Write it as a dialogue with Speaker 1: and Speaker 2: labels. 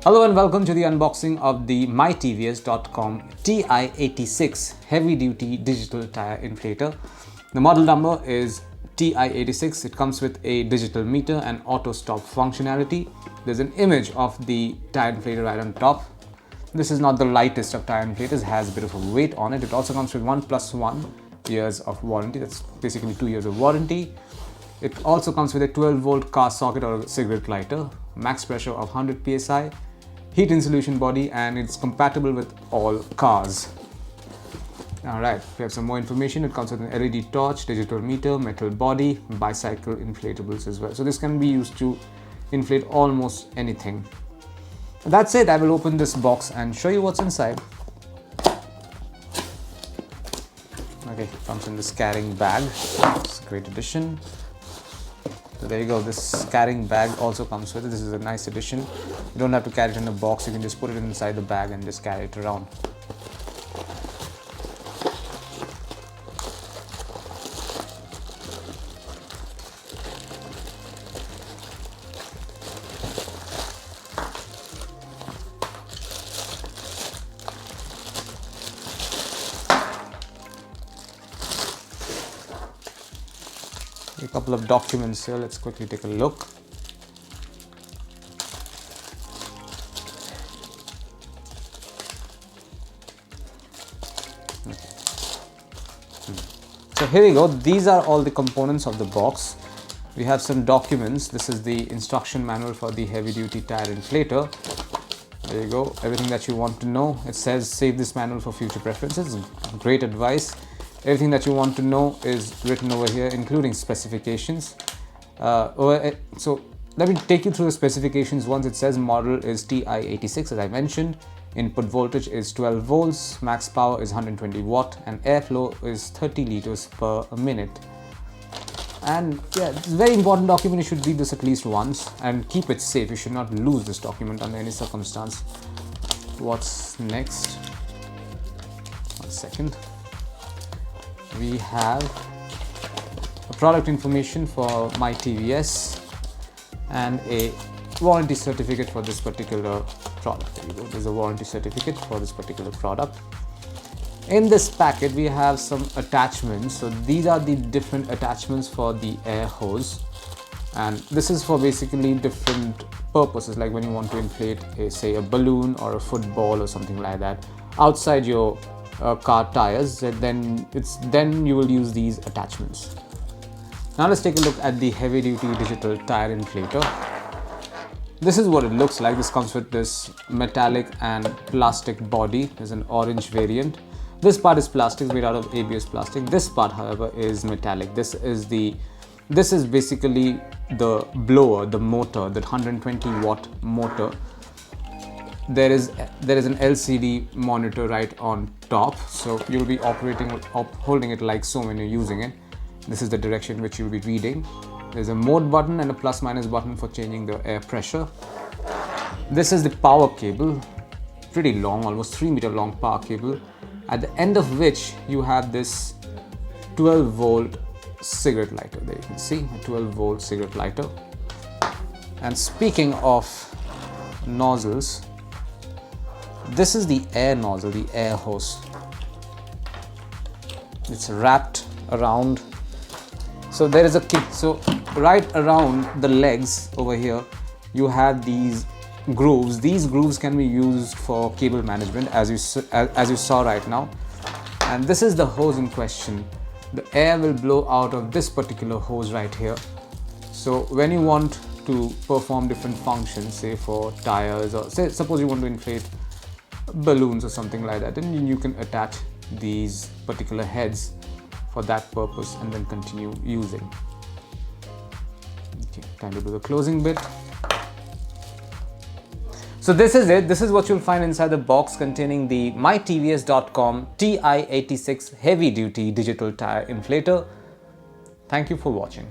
Speaker 1: Hello and welcome to the unboxing of the mytvs.com TI-86 heavy-duty digital tire inflator. The model number is TI-86. It comes with a digital meter and auto stop functionality. There's an image of the tire inflator right on top. This is not the lightest of tire inflators, has a bit of a weight on it. It also comes with 1+1 years of warranty. That's basically 2 years of warranty. It also comes with a 12-volt car socket or a cigarette lighter, max pressure of 100 psi, heat insulation body, and it's compatible with all cars. Alright, we have some more information. It comes with an LED torch, digital meter, metal body, bicycle inflatables as well. So this can be used to inflate almost anything. That's it. I will open this box and show you what's inside. Okay, it comes in this carrying bag. It's a great addition. So there you go, this carrying bag also comes with it. This is a nice addition. You don't have to carry it in a box, you can just put it inside the bag and just carry it around. A couple of documents here, let's quickly take a look. So here we go, these are all the components of the box. We have some documents. This is the instruction manual for the heavy duty tire inflator. There you go, everything that you want to know. It says save this manual for future preferences. Great advice. Everything that you want to know is written over here, including specifications. So let me take you through the specifications. Once it says model is TI-86, as I mentioned. Input voltage is 12 volts, max power is 120 watt, and airflow is 30 liters per minute. And yeah, it's a very important document. You should read this at least once and keep it safe. You should not lose this document under any circumstance. What's next? 1 second. We have a product information for my TVS and a warranty certificate for this particular product. There you go. There's a warranty certificate for this particular product. In this packet, we have some attachments. So these are the different attachments for the air hose, and this is for basically different purposes, like when you want to inflate say a balloon or a football or something like that outside your car tires, then you will use these attachments. Now let's take a look at the heavy duty digital tire inflator. This is what it looks like. This comes with this metallic and plastic body. There's an orange variant. This part is plastic, made out of ABS plastic. This part, however, is metallic. This is basically the blower, the motor, that 120 watt motor. There is an LCD monitor right on top, so you'll be holding it like so when you're using it. This is the direction which you'll be reading. There's a mode button and a plus minus button for changing the air pressure. This is the power cable, pretty long, almost 3-meter long power cable, at the end of which you have this 12-volt cigarette lighter. There you can see a 12-volt cigarette lighter. And speaking of nozzles, this is the air nozzle, the air hose. It's wrapped around. So there is a kit. So right around the legs over here, you have these grooves. These grooves can be used for cable management, as you saw right now. And this is the hose in question. The air will blow out of this particular hose right here. So when you want to perform different functions, say for tires, or suppose you want to inflate balloons or something like that, then you can attach these particular heads for that purpose and then continue using. Okay, time to do the closing bit. So this is it. This is what you'll find inside the box containing the mytvs.com TI-86 heavy duty digital tire inflator. Thank you for watching.